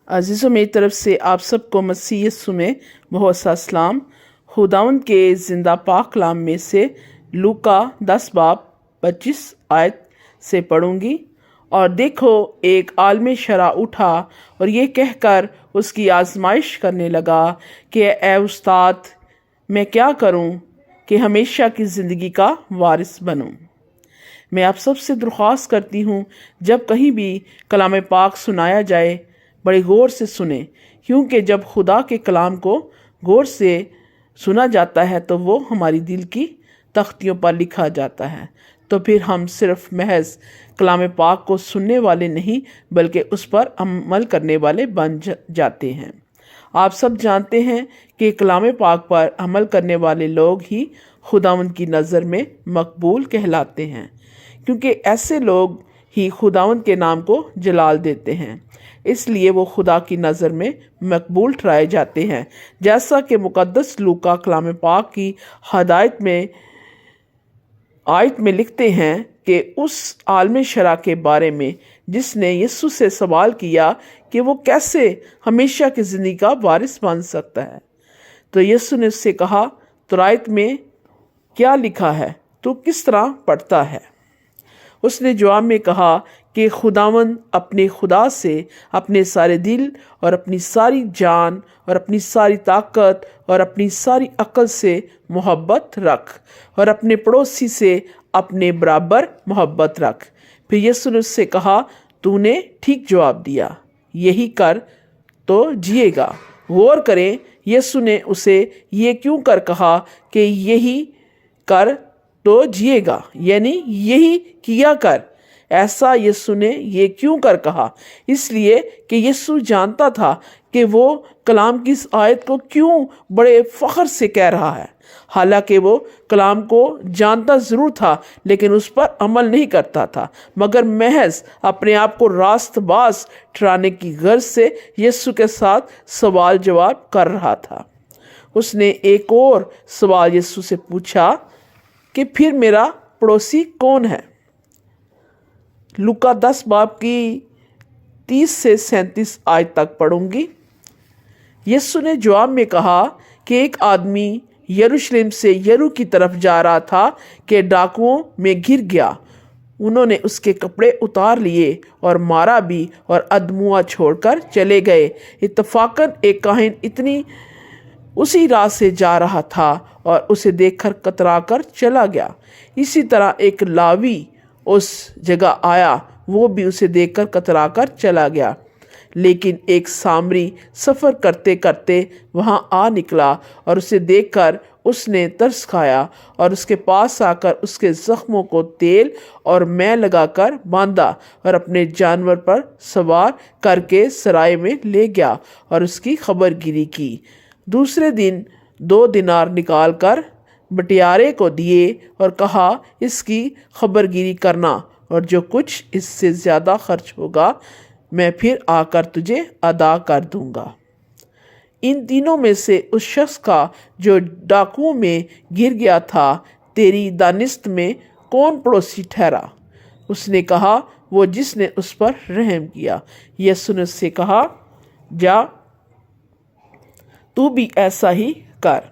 अजीज़ों, मेरी तरफ से आप सबको मसीह यीशु में बहुत सा सलाम। खुदावंद के ज़िंदा पाक कलाम में से लूका 10 बाब 25 आयत से पढ़ूंगी। और देखो, एक आलमी शरा उठा और ये कहकर उसकी आजमाइश करने लगा कि ए उस्ताद, मैं क्या करूं कि हमेशा की ज़िंदगी का वारिस बनूं। मैं आप सबसे दरख्वास्त करती हूँ, जब कहीं भी कलाम पाक सुनाया जाए बड़े गौर से सुने, क्योंकि जब खुदा के कलाम को गौर से सुना जाता है तो वो हमारी दिल की तख्तियों पर लिखा जाता है। तो फिर हम सिर्फ महज कलाम पाक को सुनने वाले नहीं बल्कि उस पर अमल करने वाले बन जाते हैं। आप सब जानते हैं कि कलाम पाक पर अमल करने वाले लोग ही खुदावंद की नज़र में मकबूल कहलाते हैं, क्योंकि ऐसे लोग ही खुदावंद के नाम को जलाल देते हैं, इसलिए वो खुदा की नज़र में मकबूल ठहराए जाते हैं। जैसा कि मुकद्दस लूका कलाम पाक की हदायत में आयत में लिखते हैं कि उस आलम शरा के बारे में जिसने यीशु से सवाल किया कि वो कैसे हमेशा की ज़िंदगी का वारिस बन सकता है। तो यीशु ने उससे कहा, तो आयत में क्या लिखा है, तू किस तरह पढ़ता है? उसने जवाब में कहा कि खुदावंद अपने खुदा से अपने सारे दिल और अपनी सारी जान और अपनी सारी ताकत और अपनी सारी अक्ल से मोहब्बत रख और अपने पड़ोसी से अपने बराबर मोहब्बत रख। फिर यीशु ने उससे कहा, तूने ठीक जवाब दिया, यही कर तो जिएगा। गौर करें, यीशु ने उसे ये क्यों कर कहा कि यही कर तो जिएगा, यानी यही किया कर। ऐसा यीशु ने ये क्यों कर कहा? इसलिए कि यीशु जानता था कि वो कलाम की इस आयत को क्यों बड़े फ़ख्र से कह रहा है। हालांकि वो कलाम को जानता ज़रूर था, लेकिन उस पर अमल नहीं करता था, मगर महज अपने आप को रास्तबाज ठहराने की गर्ज से यीशु के साथ सवाल जवाब कर रहा था। उसने एक और सवाल यीशु से पूछा कि फिर मेरा पड़ोसी कौन है? लूका 10 बाब की 30 से 37 आयत तक पढ़ूंगी। यीशु ने जवाब में कहा कि एक आदमी यरूशलेम से यरू की तरफ जा रहा था कि डाकुओं में घिर गया। उन्होंने उसके कपड़े उतार लिए और मारा भी और अधमुआ छोड़कर चले गए। इत्तफाकन एक काहिन इतनी उसी राह से जा रहा था और उसे देखकर कतरा कर चला गया। इसी तरह एक लावी उस जगह आया, वो भी उसे देखकर कतरा कर चला गया। लेकिन एक सामरी सफ़र करते करते वहाँ आ निकला और उसे देखकर उसने तरस खाया और उसके पास आकर उसके ज़ख्मों को तेल और मैं लगाकर बांधा और अपने जानवर पर सवार करके सराय में ले गया और उसकी खबरगिरी की। दूसरे दिन 2 दिनार निकाल कर बटियारे को दिए और कहा, इसकी खबरगिरी करना और जो कुछ इससे ज़्यादा खर्च होगा मैं फिर आकर तुझे अदा कर दूंगा। इन तीनों में से उस शख्स का जो डाकुओं में गिर गया था, तेरी दानिस्त में कौन पड़ोसी ठहरा? उसने कहा, वो जिसने उस पर रहम किया। यीशु ने उससे कहा, जा तू भी ऐसा ही कर।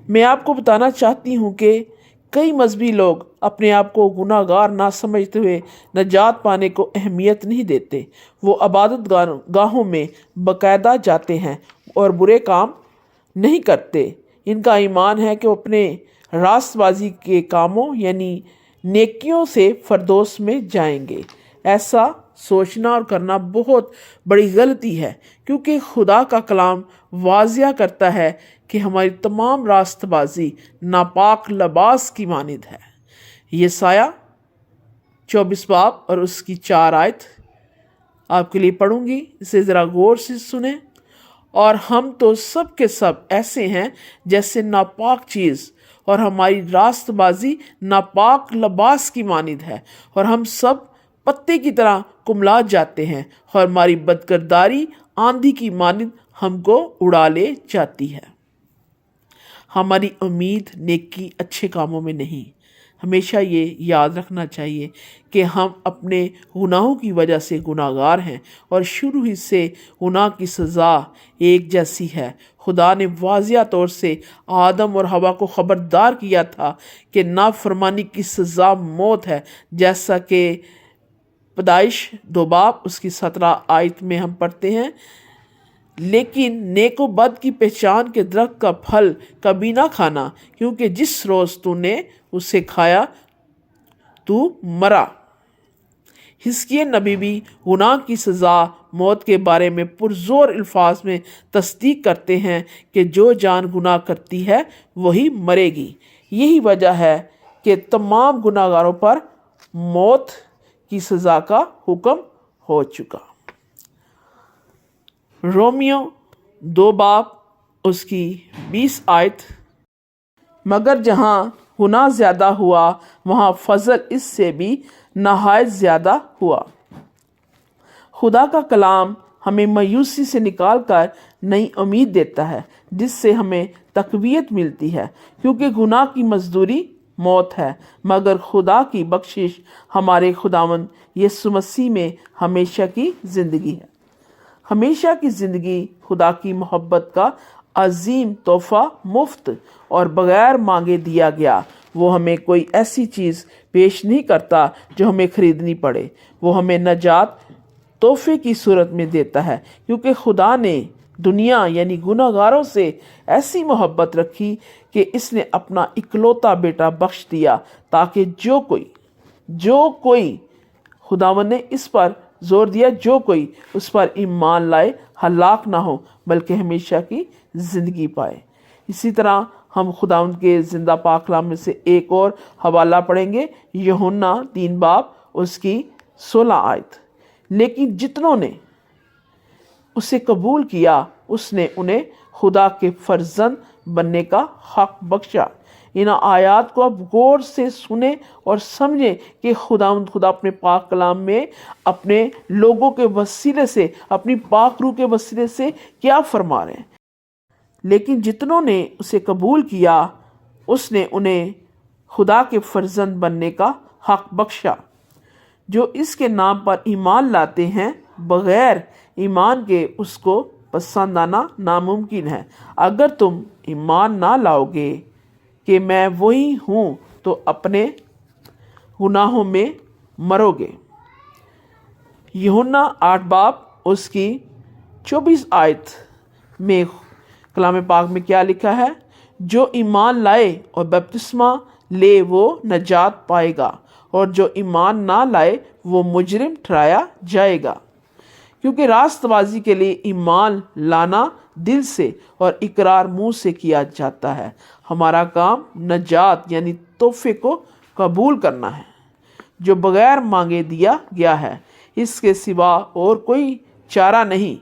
मैं आपको बताना चाहती हूँ कि कई मजहबी लोग अपने आप को गुनाहगार ना समझते हुए नजात पाने को अहमियत नहीं देते। वो इबादत गाहों में बाकायदा जाते हैं और बुरे काम नहीं करते। इनका ईमान है कि वो अपने रास्तबाजी के कामों यानी नेकियों से फरदौस में जाएंगे। ऐसा सोचना और करना बहुत बड़ी गलती है, क्योंकि खुदा का कलाम वाज़िया करता है कि हमारी तमाम रास्तबाजी नापाक लबास की मानिद है। यसाया 24 बाब और उसकी 4 आयत आपके लिए पढ़ूंगी, इसे ज़रा गौर से सुने। और हम तो सब के सब ऐसे हैं जैसे नापाक चीज़, और हमारी रास्तबाजी नापाक लबास की मानिद है, और हम सब पत्ते की तरह कुमला जाते हैं और हमारी बदकिरदारी आंधी की मानिद हमको उड़ा ले जाती है। हमारी उम्मीद नेकी अच्छे कामों में नहीं, ہمیشہ یہ یاد رکھنا چاہیے کہ ہم اپنے گناہوں کی وجہ سے گناہ گار ہیں اور شروع ہی سے گناہ کی سزا ایک جیسی ہے۔ خدا نے واضح طور سے آدم اور حوا کو خبردار کیا تھا کہ نافرمانی کی سزا موت ہے، جیسا کہ پیدائش 2 باب اس کی 17 آیت میں ہم پڑھتے ہیں۔ لیکن نیک و بد کی پہچان کے درخت کا پھل کبھی نہ کھانا، کیونکہ جس روز تو نے اسے کھایا تو مرا۔ حزقیل نبی بھی گناہ کی سزا موت کے بارے میں پرزور الفاظ میں تصدیق کرتے ہیں کہ جو جان گناہ کرتی ہے وہی مرے گی۔ یہی وجہ ہے کہ تمام گناہ گاروں پر موت کی سزا کا حکم ہو چکا۔ رومیو 2 باب اس کی 20 آیت، مگر جہاں گناہ زیادہ ہوا وہاں فضل اس سے بھی نہایت زیادہ ہوا۔ خدا کا کلام ہمیں مایوسی سے نکال کر نئی امید دیتا ہے، جس سے ہمیں تقویت ملتی ہے، کیونکہ گناہ کی مزدوری موت ہے، مگر خدا کی بخشش ہمارے خداوند یسوع مسیح میں ہمیشہ کی زندگی ہے۔ ہمیشہ کی زندگی خدا کی محبت کا عظیم تحفہ مفت اور بغیر مانگے دیا گیا۔ وہ ہمیں کوئی ایسی چیز پیش نہیں کرتا جو ہمیں خریدنی پڑے، وہ ہمیں نجات تحفے کی صورت میں دیتا ہے، کیونکہ خدا نے دنیا یعنی گناہ گاروں سے ایسی محبت رکھی کہ اس نے اپنا اکلوتا بیٹا بخش دیا، تاکہ جو کوئی خداوند نے اس پر زور دیا، جو کوئی اس پر ایمان لائے ہلاک نہ ہو بلکہ ہمیشہ کی زندگی پائے۔ اسی طرح ہم خداوند کے زندہ پاک کلام میں سے ایک اور حوالہ پڑھیں گے، یوحنا 3 باب اس کی 16 آیت۔ لیکن جتنوں نے اسے قبول کیا اس نے انہیں خدا کے فرزند بننے کا حق بخشا۔ ان آیات کو اب غور سے سنیں اور سمجھیں کہ خدا اپنے پاک کلام میں اپنے لوگوں کے وسیلے سے، اپنی پاک روح کے وسیلے سے کیا فرما رہے ہیں۔ لیکن جتنوں نے اسے قبول کیا اس نے انہیں خدا کے فرزند بننے کا حق بخشا، جو اس کے نام پر ایمان لاتے ہیں۔ بغیر ایمان کے اس کو پسند آنا ناممکن ہے۔ اگر تم ایمان نہ لاؤ گے کہ میں وہی ہوں تو اپنے گناہوں میں مرو گے۔ یوحنا 8 باب اس کی 24 آیت میں کلام پاک میں کیا لکھا ہے؟ جو ایمان لائے اور بپتسمہ لے وہ نجات پائے گا، اور جو ایمان نہ لائے وہ مجرم ٹھہرایا جائے گا۔ کیونکہ راست بازی کے لیے ایمان لانا دل سے اور اقرار منہ سے کیا جاتا ہے۔ ہمارا کام نجات یعنی تحفے کو قبول کرنا ہے جو بغیر مانگے دیا گیا ہے۔ اس کے سوا اور کوئی چارہ نہیں۔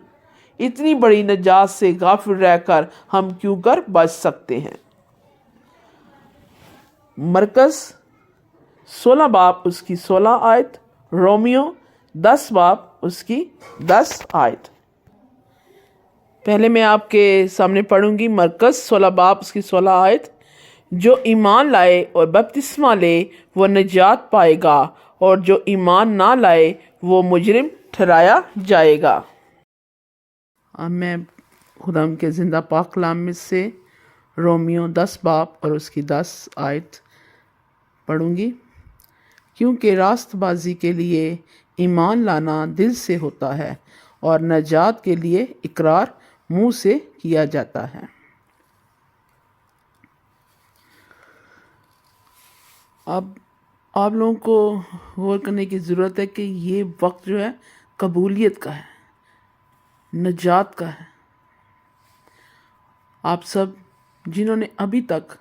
اتنی بڑی نجات سے غافل رہ کر ہم کیوں کر بچ سکتے ہیں؟ مرکز 16 باب اس کی 16 آیت، رومیو 10 باب اس کی 10 آیت۔ پہلے میں آپ کے سامنے پڑھوں گی مرکز 16 باب اس کی 16 آیت۔ جو ایمان لائے اور بپتسمہ لے وہ نجات پائے گا، اور جو ایمان نہ لائے وہ مجرم ٹھہرایا جائے گا۔ اب میں خدا کے زندہ پاک کلام میں سے رومیو 10 باب اور اس کی 10 آیت پڑھوں گی۔ کیونکہ راست بازی کے لیے ایمان لانا دل سے ہوتا ہے اور نجات کے لیے اقرار منہ سے کیا جاتا ہے۔ اب آپ لوگوں کو غور کرنے کی ضرورت ہے کہ یہ وقت جو ہے قبولیت کا ہے، نجات کا ہے۔ آپ سب جنہوں نے ابھی تک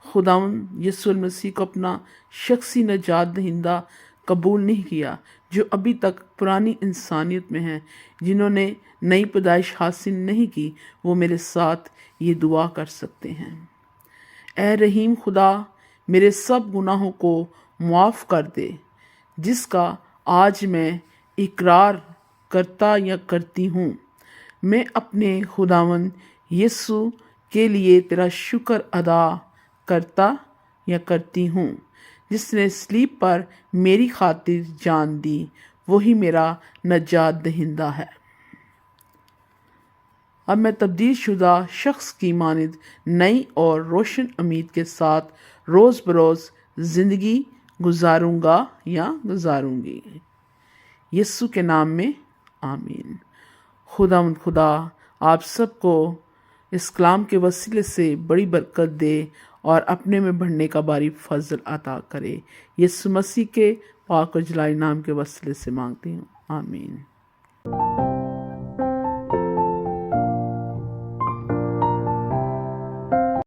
خداوند یسوع المسیح کو اپنا شخصی نجات دہندہ قبول نہیں کیا، جو ابھی تک پرانی انسانیت میں ہیں، جنہوں نے نئی پیدائش حاصل نہیں کی، وہ میرے ساتھ یہ دعا کر سکتے ہیں۔ اے رحیم خدا، میرے سب گناہوں کو معاف کر دے، جس کا آج میں اقرار کرتا یا کرتی ہوں۔ میں اپنے خداوند یسوع کے لیے تیرا شکر ادا کرتا یا کرتی ہوں، جس نے سلیب پر میری خاطر جان دی، وہی میرا نجات دہندہ ہے۔ اب میں تبدیل شدہ شخص کی مانند نئی اور روشن امید کے ساتھ روز بروز زندگی گزاروں گی۔ یسوع کے نام میں آمین۔ خدا آپ سب کو اس کلام کے وسیلے سے بڑی برکت دے اور اپنے میں بڑھنے کا باری فضل عطا کرے۔ یسوع مسیح کے پاک و جلالی نام کے وسیلے سے مانگتی ہوں، آمین۔